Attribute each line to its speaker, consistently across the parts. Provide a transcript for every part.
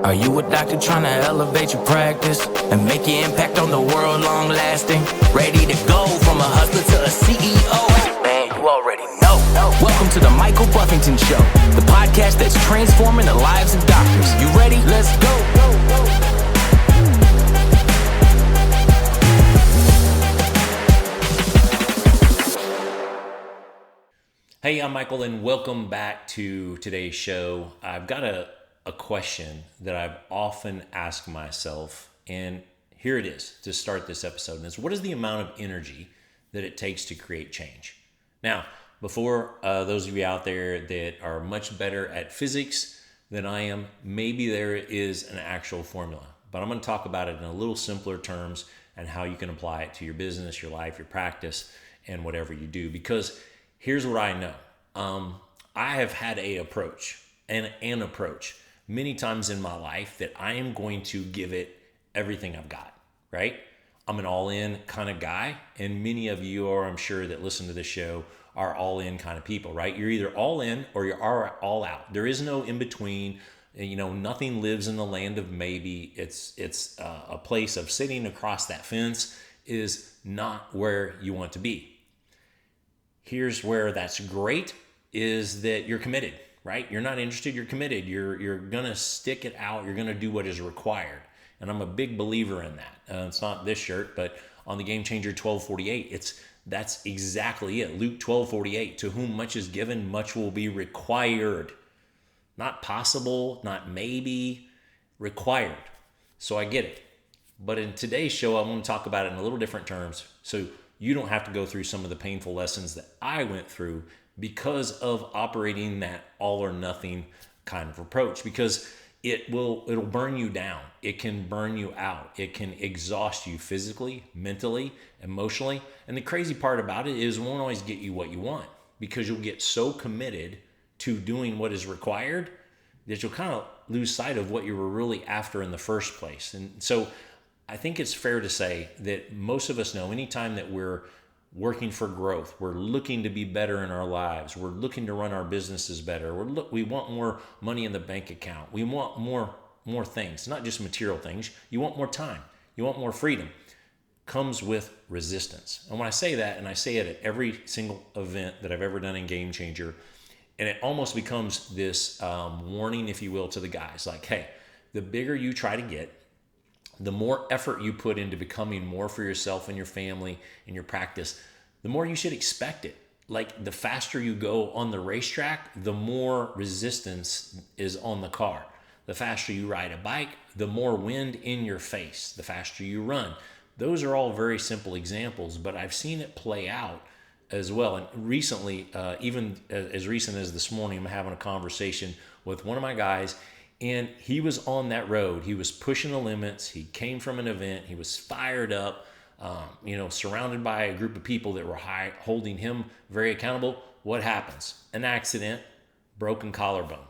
Speaker 1: Are you a doctor trying to elevate your practice and make your impact on the world long lasting? Ready to go from a hustler to a CEO? Man, you already know. Welcome to the Michael Buffington Show, the podcast that's transforming the lives of doctors. You ready? Let's go.
Speaker 2: Hey, I'm Michael, and welcome back to today's show. I've got a question that I've often asked myself, and here it is to start this episode. And it's, what is the amount of energy that it takes to create change? Now, before those of you out there that are much better at physics than I am, maybe there is an actual formula. But I'm going to talk about it in a little simpler terms and how you can apply it to your business, your life, your practice, and whatever you do. Because here's what I know. I have had an approach many times in my life that I am going to give it everything I've got, right? I'm an all-in kind of guy, and many of you are, I'm sure, that listen to this show are all-in kind of people, right? You're either all in or you are all out. There is no in-between. You know, nothing lives in the land of maybe. It's a place of sitting across that fence is not where you want to be. Here's where that's great is that you're committed, right? You're not interested, you're committed. You're going to stick it out. You're going to do what is required. And I'm a big believer in that. It's not this shirt, but on the Game Changer 12:48, that's exactly it. Luke 12:48, to whom much is given, much will be required. Not possible, not maybe, required. So I get it. But in today's show, I want to talk about it in a little different terms. So you don't have to go through some of the painful lessons that I went through because of operating that all or nothing kind of approach, because it'll burn you down. It can burn you out. It can exhaust you physically, mentally, emotionally. And the crazy part about it is it won't always get you what you want, because you'll get so committed to doing what is required that you'll kind of lose sight of what you were really after in the first place. And so I think it's fair to say that most of us know anytime that we're working for growth, we're looking to be better in our lives, we're looking to run our businesses better, we want more money in the bank account, we want more things, not just material things, you want more time, you want more freedom, comes with resistance. And when I say that, and I say it at every single event that I've ever done in Game Changer, and it almost becomes this warning, if you will, to the guys, like, hey, the bigger you try to get, the more effort you put into becoming more for yourself and your family and your practice, the more you should expect it. Like, the faster you go on the racetrack, the more resistance is on the car. The faster you ride a bike, the more wind in your face. The faster you run. Those are all very simple examples, but I've seen it play out as well. And recently, even as recent as this morning, I'm having a conversation with one of my guys, and he was on that road. He was pushing the limits. He came from an event. He was fired up, surrounded by a group of people that were holding him very accountable. What happens? An accident, broken collarbone.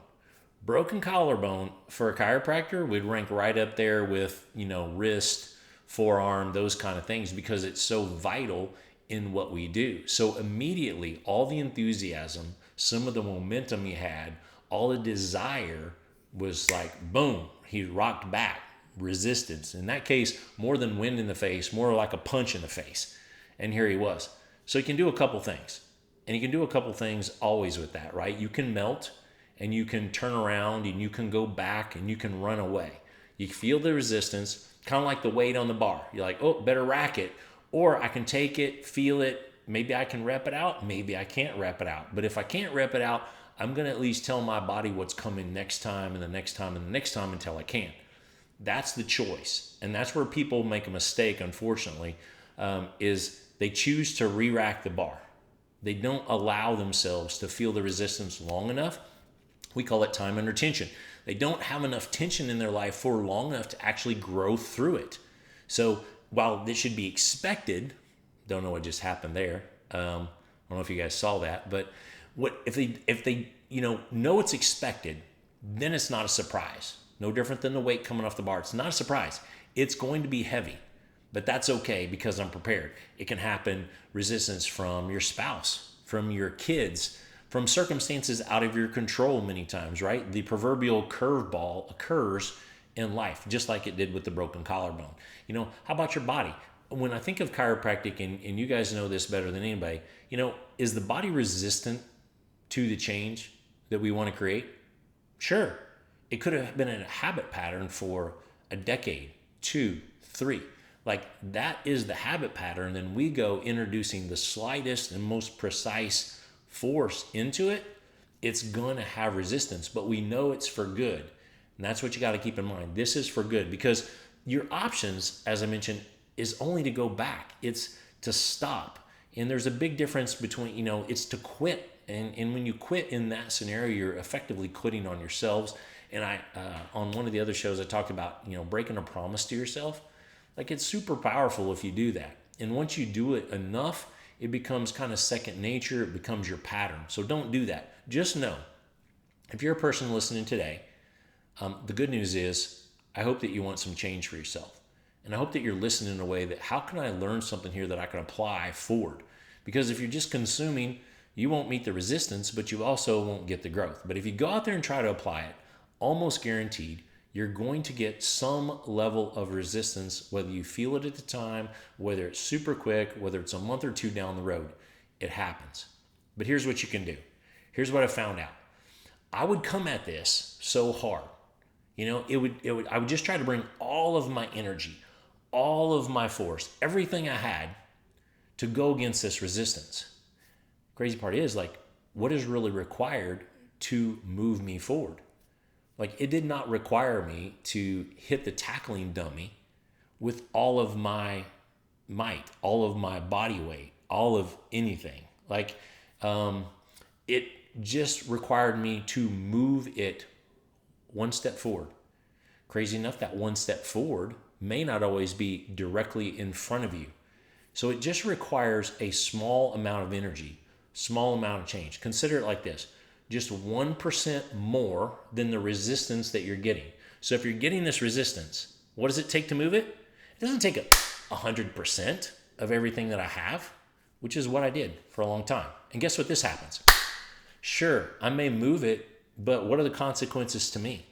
Speaker 2: Broken collarbone for a chiropractor would rank right up there with, wrist, forearm, those kind of things, because it's so vital in what we do. So immediately, all the enthusiasm, some of the momentum he had, all the desire was like, boom, he rocked back. Resistance. In that case, more than wind in the face, more like a punch in the face. And here he was. So he can do a couple things. And he can do a couple things always with that, right? You can melt, and you can turn around, and you can go back, and you can run away. You feel the resistance, kind of like the weight on the bar. You're like, oh, better rack it. Or I can take it, feel it. Maybe I can rep it out. Maybe I can't rep it out. But if I can't rep it out, I'm going to at least tell my body what's coming next time and the next time and the next time until I can. That's the choice. And that's where people make a mistake, unfortunately, is they choose to re-rack the bar. They don't allow themselves to feel the resistance long enough. We call it time under tension. They don't have enough tension in their life for long enough to actually grow through it. So while this should be expected, don't know what just happened there. I don't know if you guys saw that, but if they know it's expected, then it's not a surprise. No different than the weight coming off the bar. It's not a surprise. It's going to be heavy, but that's okay because I'm prepared. It can happen, resistance from your spouse, from your kids, from circumstances out of your control many times, right? The proverbial curveball occurs in life, just like it did with the broken collarbone. How about your body? When I think of chiropractic, and you guys know this better than anybody, is the body resistant to the change that we want to create? Sure. It could have been a habit pattern for a decade, 2, 3. Like, that is the habit pattern. Then we go introducing the slightest and most precise force into it. It's going to have resistance, but we know it's for good. And that's what you got to keep in mind. This is for good, because your options, as I mentioned, is only to go back. It's to stop. And there's a big difference between, it's to quit. And when you quit in that scenario, you're effectively quitting on yourselves. And I, on one of the other shows, I talked about, breaking a promise to yourself. Like, it's super powerful if you do that. And once you do it enough, it becomes kind of second nature. It becomes your pattern. So don't do that. Just know, if you're a person listening today, the good news is, I hope that you want some change for yourself. And I hope that you're listening in a way that, how can I learn something here that I can apply forward? Because if you're just consuming, you won't meet the resistance, but you also won't get the growth. But if you go out there and try to apply it, almost guaranteed, you're going to get some level of resistance, whether you feel it at the time, whether it's super quick, whether it's a month or 2 down the road. It happens. But here's what you can do. Here's what I found out. I would come at this so hard. I would just try to bring all of my energy, all of my force, everything I had to go against this resistance. Crazy part is, like, what is really required to move me forward? Like, it did not require me to hit the tackling dummy with all of my might, all of my body weight, all of anything. Like, it just required me to move it one step forward. Crazy enough, that one step forward may not always be directly in front of you. So it just requires a small amount of energy, small amount of change. Consider it like this. Just 1% more than the resistance that you're getting. So if you're getting this resistance, what does it take to move it? It doesn't take 100% of everything that I have, which is what I did for a long time. And guess what this happens? Sure, I may move it, but what are the consequences to me?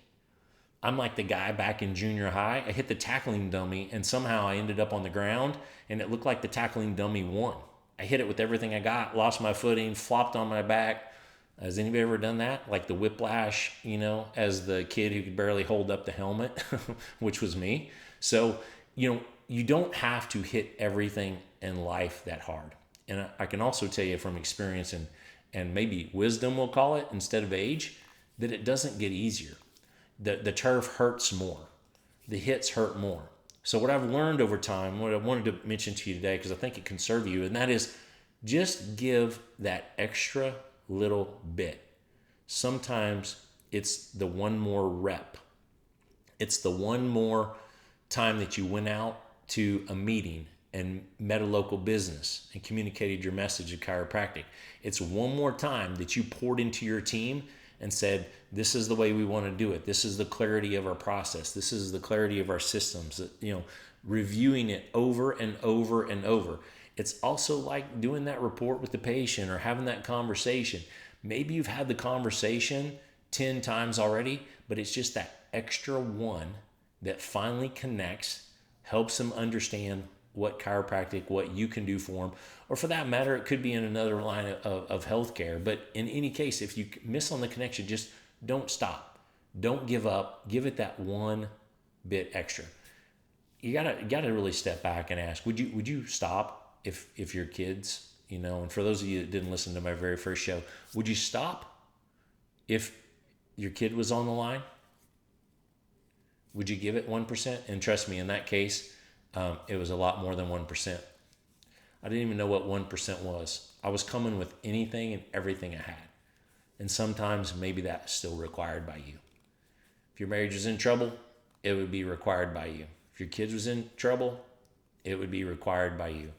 Speaker 2: I'm like the guy back in junior high. I hit the tackling dummy, and somehow I ended up on the ground, and it looked like the tackling dummy won. I hit it with everything I got, lost my footing, flopped on my back. Has anybody ever done that? Like the whiplash, as the kid who could barely hold up the helmet, which was me. So, you don't have to hit everything in life that hard. And I can also tell you from experience and maybe wisdom, we'll call it, instead of age, that it doesn't get easier. The turf hurts more. The hits hurt more. So what I've learned over time, what I wanted to mention to you today, because I think it can serve you, and that is, just give that extra little bit. Sometimes it's the one more rep. It's the one more time that you went out to a meeting and met a local business and communicated your message of chiropractic. It's one more time that you poured into your team and said, this is the way we want to do it. This is the clarity of our process. This is the clarity of our systems. Reviewing it over and over and over. It's also like doing that report with the patient or having that conversation. Maybe you've had the conversation 10 times already, but it's just that extra one that finally connects, helps them understand what chiropractic, what you can do for them. Or for that matter, it could be in another line of healthcare. But in any case, if you miss on the connection, just don't stop. Don't give up. Give it that one bit extra. You gotta really step back and ask, would you stop if your kids, and for those of you that didn't listen to my very first show, would you stop if your kid was on the line? Would you give it 1%? And trust me, in that case, it was a lot more than 1%. I didn't even know what 1% was. I was coming with anything and everything I had. And sometimes maybe that's still required by you. If your marriage is in trouble, it would be required by you. If your kids was in trouble, it would be required by you.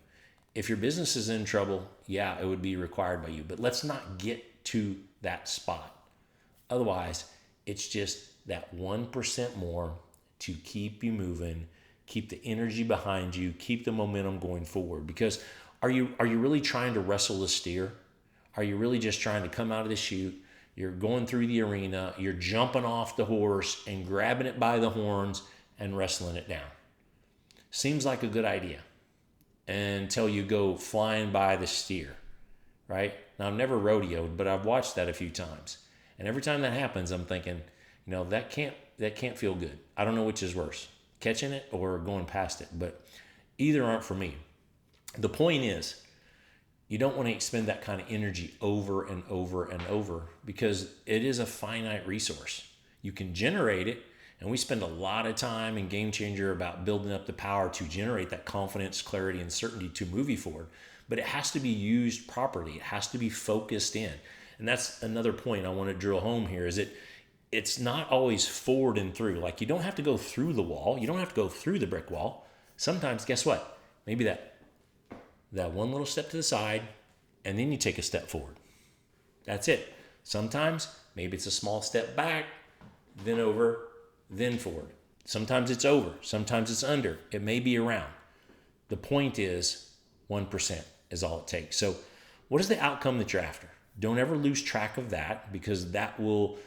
Speaker 2: If your business is in trouble, yeah, it would be required by you. But let's not get to that spot. Otherwise, it's just that 1% more to keep you moving, keep the energy behind you, keep the momentum going forward. Because are you really trying to wrestle the steer? Are you really just trying to come out of the chute? You're going through the arena, you're jumping off the horse and grabbing it by the horns and wrestling it down. Seems like a good idea until you go flying by the steer, right? Now, I've never rodeoed, but I've watched that a few times. And every time that happens, I'm thinking, that can't feel good. I don't know which is worse, catching it or going past it, but either aren't for me. The point is, you don't want to expend that kind of energy over and over and over because it is a finite resource. You can generate it, and we spend a lot of time in Game Changer about building up the power to generate that confidence, clarity, and certainty to move you forward. But it has to be used properly. It has to be focused in. And that's another point I want to drill home here is it's not always forward and through. Like, you don't have to go through the wall. You don't have to go through the brick wall. Sometimes, guess what? Maybe that one little step to the side, and then you take a step forward. That's it. Sometimes, maybe it's a small step back, then over, then forward. Sometimes it's over. Sometimes it's under. It may be around. The point is 1% is all it takes. So what is the outcome that you're after? Don't ever lose track of that, because that will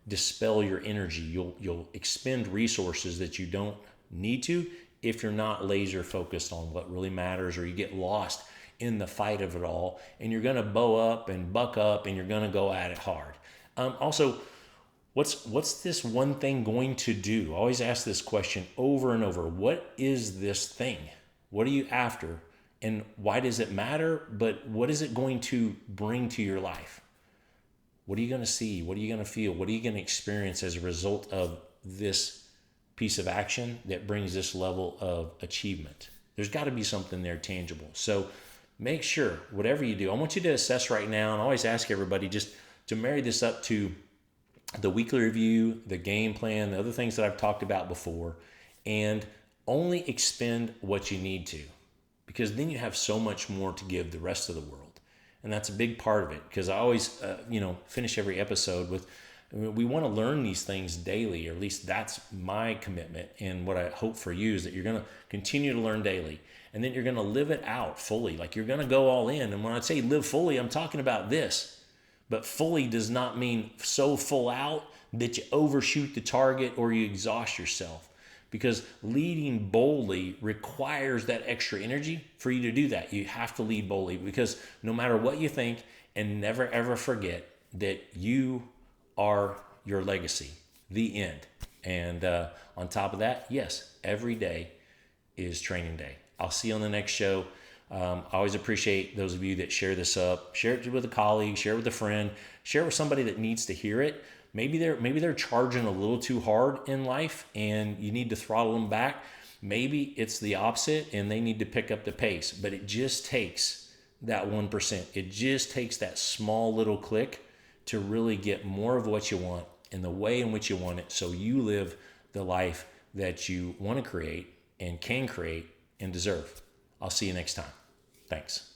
Speaker 2: dispel your energy. You'll expend resources that you don't need to if you're not laser focused on what really matters, or you get lost in the fight of it all, and you're going to bow up and buck up, and you're going to go at it hard. Also, what's this one thing going to do? I always ask this question over and over. What is this thing? What are you after? And why does it matter? But what is it going to bring to your life? What are you going to see? What are you going to feel? What are you going to experience as a result of this piece of action that brings this level of achievement? There's got to be something there tangible. So make sure, whatever you do, I want you to assess right now, and I always ask everybody just to marry this up to the weekly review, the game plan, the other things that I've talked about before, and only expend what you need to, because then you have so much more to give the rest of the world. And that's a big part of it, because I always, finish every episode with, we want to learn these things daily, or at least that's my commitment. And what I hope for you is that you're going to continue to learn daily, and then you're going to live it out fully. Like, you're going to go all in. And when I say live fully, I'm talking about this. But fully does not mean so full out that you overshoot the target or you exhaust yourself, because leading boldly requires that extra energy for you to do that. You have to lead boldly, because no matter what you think, and never ever forget that you are your legacy, the end. And on top of that, yes, every day is training day. I'll see you on the next show. I always appreciate those of you that share this up. Share it with a colleague, share it with a friend, share it with somebody that needs to hear it. Maybe they're charging a little too hard in life and you need to throttle them back. Maybe it's the opposite and they need to pick up the pace. But it just takes that 1%. It just takes that small little click to really get more of what you want in the way in which you want it, so you live the life that you want to create and can create and deserve. I'll see you next time. Thanks.